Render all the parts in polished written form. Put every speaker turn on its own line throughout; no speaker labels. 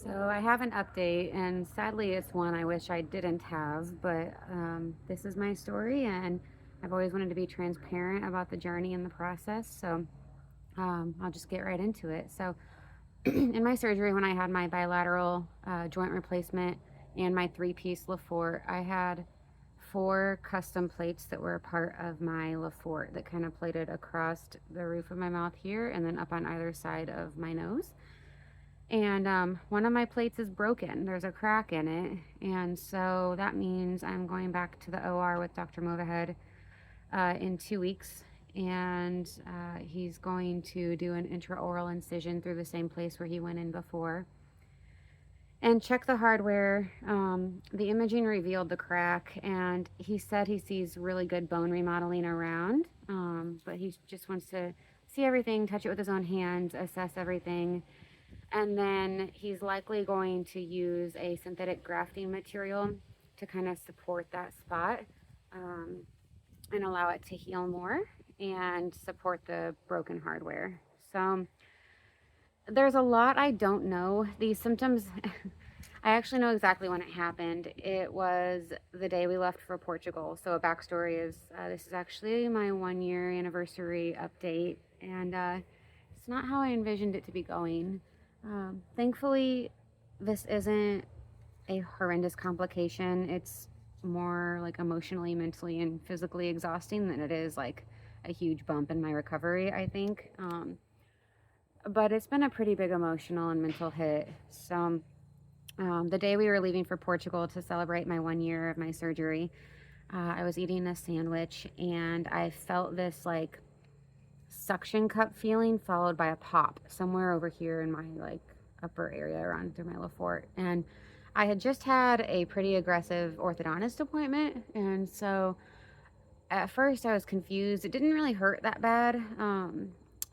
So I have an update, and sadly, it's one I wish I didn't have, but this is my story, and I've always wanted to be transparent about the journey and the process. So I'll just get right into it. So, in my surgery, when I had my bilateral joint replacement and my three-piece Lefort, I had four custom plates that were a part of my Lefort that kind of plated across the roof of my mouth here and then up on either side of my nose. And one of my plates is broken. There's a crack in it. And so that means I'm going back to the OR with Dr. Movahead in 2 weeks. And he's going to do an intraoral incision through the same place where he went in before and check the hardware. The imaging revealed the crack, and he said he sees really good bone remodeling around, but he just wants to see everything, touch it with his own hands, assess everything. And then he's likely going to use a synthetic grafting material to kind of support that spot um, and allow it to heal more and support the broken hardware. So there's a lot I don't know. These symptoms, I actually know exactly when it happened. It was the day we left for Portugal. So a backstory is this is actually my 1 year anniversary update, and it's not how I envisioned it to be going. Thankfully, this isn't a horrendous complication. It's more like emotionally, mentally, and physically exhausting than it is like a huge bump in my recovery, I think. But it's been a pretty big emotional and mental hit. So, the day we were leaving for Portugal to celebrate my 1 year of my surgery, I was eating a sandwich and I felt this like suction cup feeling followed by a pop somewhere over here in my like upper area around through my Lefort. And I had just had a pretty aggressive orthodontist appointment, and so at first I was confused. It didn't really hurt that bad.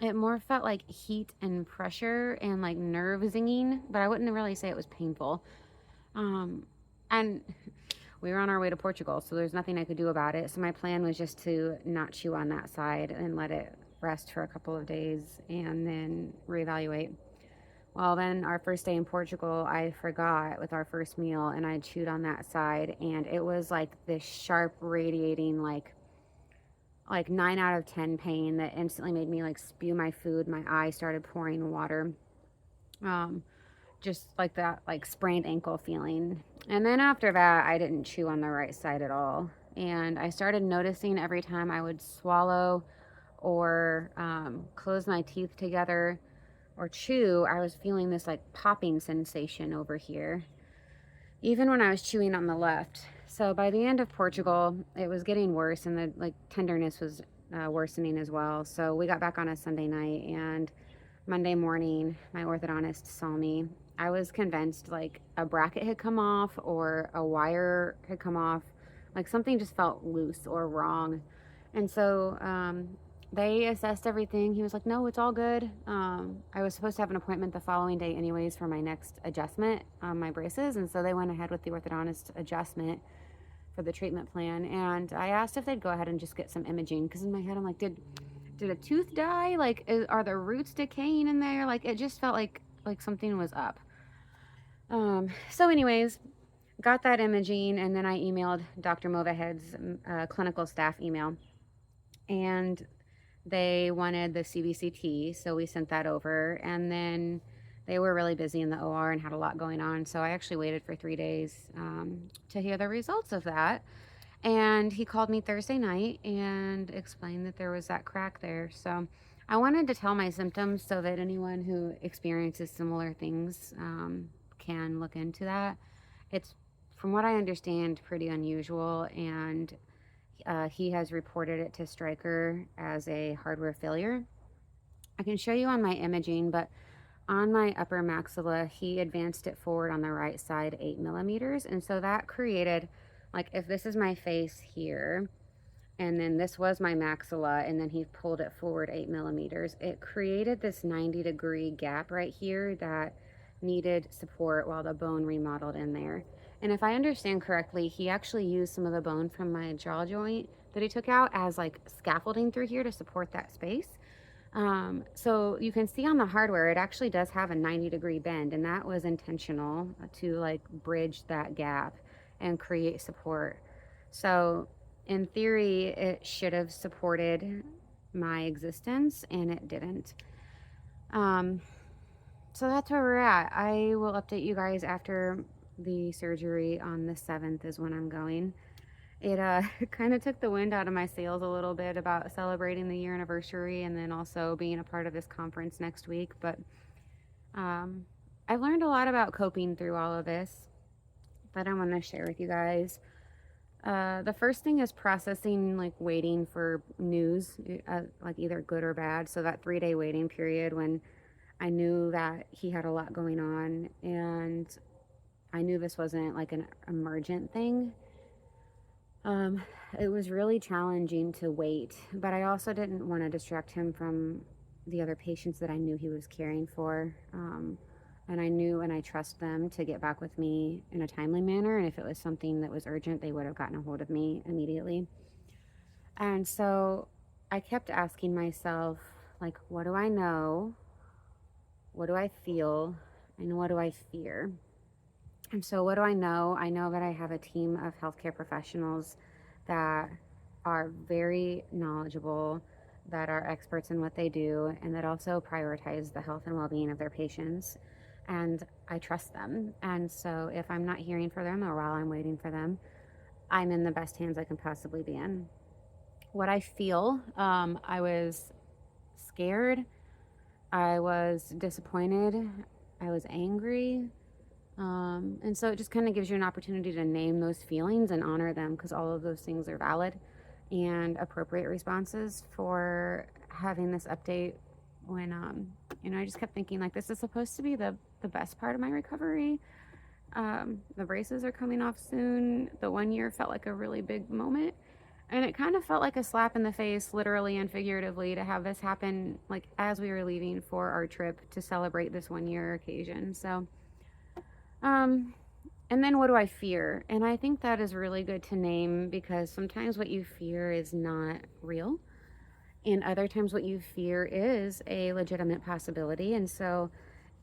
It more felt like heat and pressure and like nerve zinging, but I wouldn't really say it was painful. Um, and we were on our way to Portugal, so there's nothing I could do about it. So my plan was just to not chew on that side and let it rest for a couple of days and then reevaluate. Well, then our first day in Portugal, I forgot with our first meal and I chewed on that side, and it was like this sharp radiating like 9 out of 10 pain that instantly made me like spew my food. My eye started pouring water. Um, just like that like sprained ankle feeling. And then after that, I didn't chew on the right side at all. And I started noticing every time I would swallow or close my teeth together or chew, I was feeling this like popping sensation over here, even when I was chewing on the left. So by the end of Portugal, it was getting worse, and the like tenderness was worsening as well. So we got back on a Sunday night, and Monday morning, my orthodontist saw me. I was convinced like a bracket had come off or a wire had come off, like something just felt loose or wrong. And so they assessed everything. He was like, no, it's all good. I was supposed to have an appointment the following day, anyways, for my next adjustment on my braces. And so they went ahead with the orthodontist adjustment for the treatment plan. And I asked if they'd go ahead and just get some imaging, because in my head, I'm like, did a tooth die? Like, are the roots decaying in there? Like, it just felt like something was up. So anyways, got that imaging, and then I emailed Dr. Movahead's clinical staff email, and they wanted the CBCT, so we sent that over, and then they were really busy in the OR and had a lot going on, so I actually waited for 3 days to hear the results of that. And he called me Thursday night and explained that there was that crack there. So I wanted to tell my symptoms so that anyone who experiences similar things can look into that. It's, from what I understand, pretty unusual, and he has reported it to Stryker as a hardware failure. I can show you on my imaging, but on my upper maxilla, he advanced it forward on the right side 8 millimeters. And so that created, like, if this is my face here, and then this was my maxilla, and then he pulled it forward 8 millimeters, it created this 90-degree gap right here that needed support while the bone remodeled in there. And if I understand correctly, he actually used some of the bone from my jaw joint that he took out as like scaffolding through here to support that space. So you can see on the hardware, it actually does have a 90-degree bend, and that was intentional to like bridge that gap and create support. So in theory, it should have supported my existence, and it didn't. Um, so that's where we're at. I will update you guys after the surgery on the 7th is when I'm going. It kind of took the wind out of my sails a little bit about celebrating the year anniversary and then also being a part of this conference next week. But um, I've learned a lot about coping through all of this that I want to share with you guys. The first thing is processing, like waiting for news, like either good or bad. So that 3-day waiting period when I knew that he had a lot going on and I knew this wasn't like an emergent thing. Um, it was really challenging to wait, but I also didn't want to distract him from the other patients that I knew he was caring for. And I knew and I trust them to get back with me in a timely manner. And if it was something that was urgent, they would have gotten a hold of me immediately. And so I kept asking myself, like, what do I know? What do I feel? And what do I fear? And so, what do I know? I know that I have a team of healthcare professionals that are very knowledgeable, that are experts in what they do, and that also prioritize the health and well being of their patients. And I trust them. And so, if I'm not hearing for them or while I'm waiting for them, I'm in the best hands I can possibly be in. What I feel, I was scared, I was disappointed, I was angry, and so it just kind of gives you an opportunity to name those feelings and honor them because all of those things are valid and appropriate responses for having this update when, I just kept thinking like this is supposed to be the best part of my recovery. The braces are coming off soon. The 1 year felt like a really big moment. And it kind of felt like a slap in the face, literally and figuratively, to have this happen like as we were leaving for our trip to celebrate this 1 year occasion. So, um, and then what do I fear? And I think that is really good to name because sometimes what you fear is not real. And other times what you fear is a legitimate possibility. And so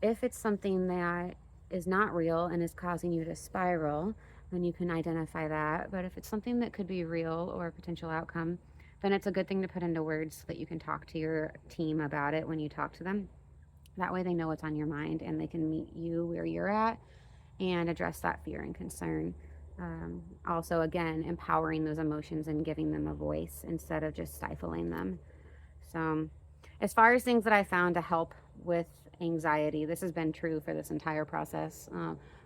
if it's something that is not real and is causing you to spiral, then you can identify that. But if it's something that could be real or a potential outcome, then it's a good thing to put into words so that you can talk to your team about it when you talk to them. That way they know what's on your mind and they can meet you where you're at and address that fear and concern. Also, again, empowering those emotions and giving them a voice instead of just stifling them. So, as far as things that I found to help with anxiety, this has been true for this entire process.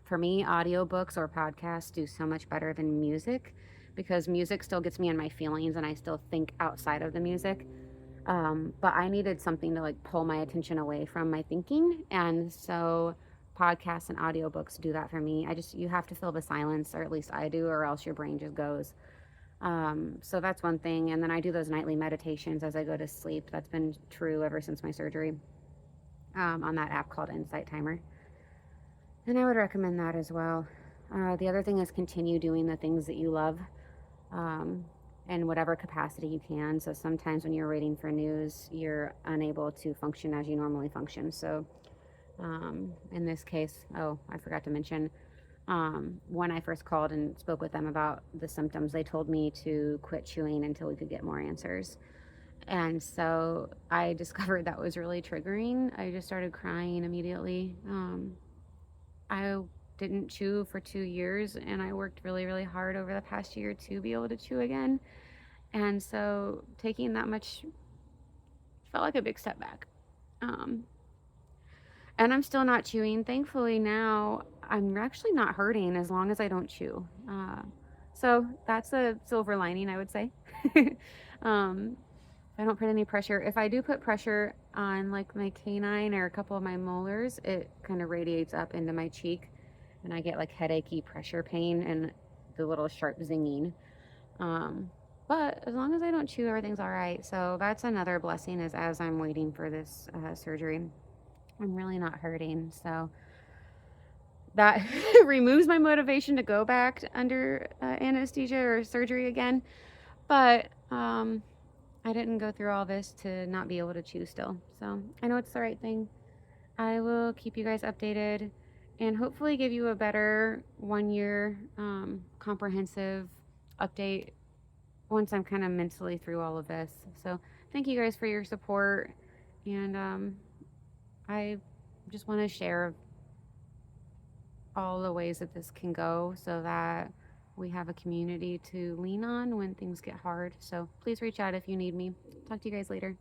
For me, audiobooks or podcasts do so much better than music because music still gets me in my feelings and I still think outside of the music. But I needed something to like pull my attention away from my thinking. And so podcasts and audiobooks do that for me. You have to fill the silence, or at least I do, or else your brain just goes. So that's one thing. And then I do those nightly meditations as I go to sleep. That's been true ever since my surgery, on that app called Insight Timer. And I would recommend that as well. The other thing is continue doing the things that you love, in whatever capacity you can. So sometimes when you're waiting for news, you're unable to function as you normally function. So in this case, I forgot to mention, when I first called and spoke with them about the symptoms, they told me to quit chewing until we could get more answers. And so I discovered that was really triggering. I just started crying immediately. I didn't chew for 2 years, and I worked really, really hard over the past year to be able to chew again. And so taking that much felt like a big step back. And I'm still not chewing. Thankfully, now I'm actually not hurting as long as I don't chew. So that's a silver lining, I would say. I don't put any pressure. If I do put pressure on like my canine or a couple of my molars, it kind of radiates up into my cheek and I get like headachy pressure pain and the little sharp zinging. But as long as I don't chew, everything's all right. So that's another blessing is as I'm waiting for this surgery, I'm really not hurting. So that removes my motivation to go back under anesthesia or surgery again. But I didn't go through all this to not be able to choose still. So I know it's the right thing. I will keep you guys updated and hopefully give you a better 1 year comprehensive update once I'm kind of mentally through all of this. So thank you guys for your support. And I just want to share all the ways that this can go so that we have a community to lean on when things get hard. So please reach out if you need me. Talk to you guys later.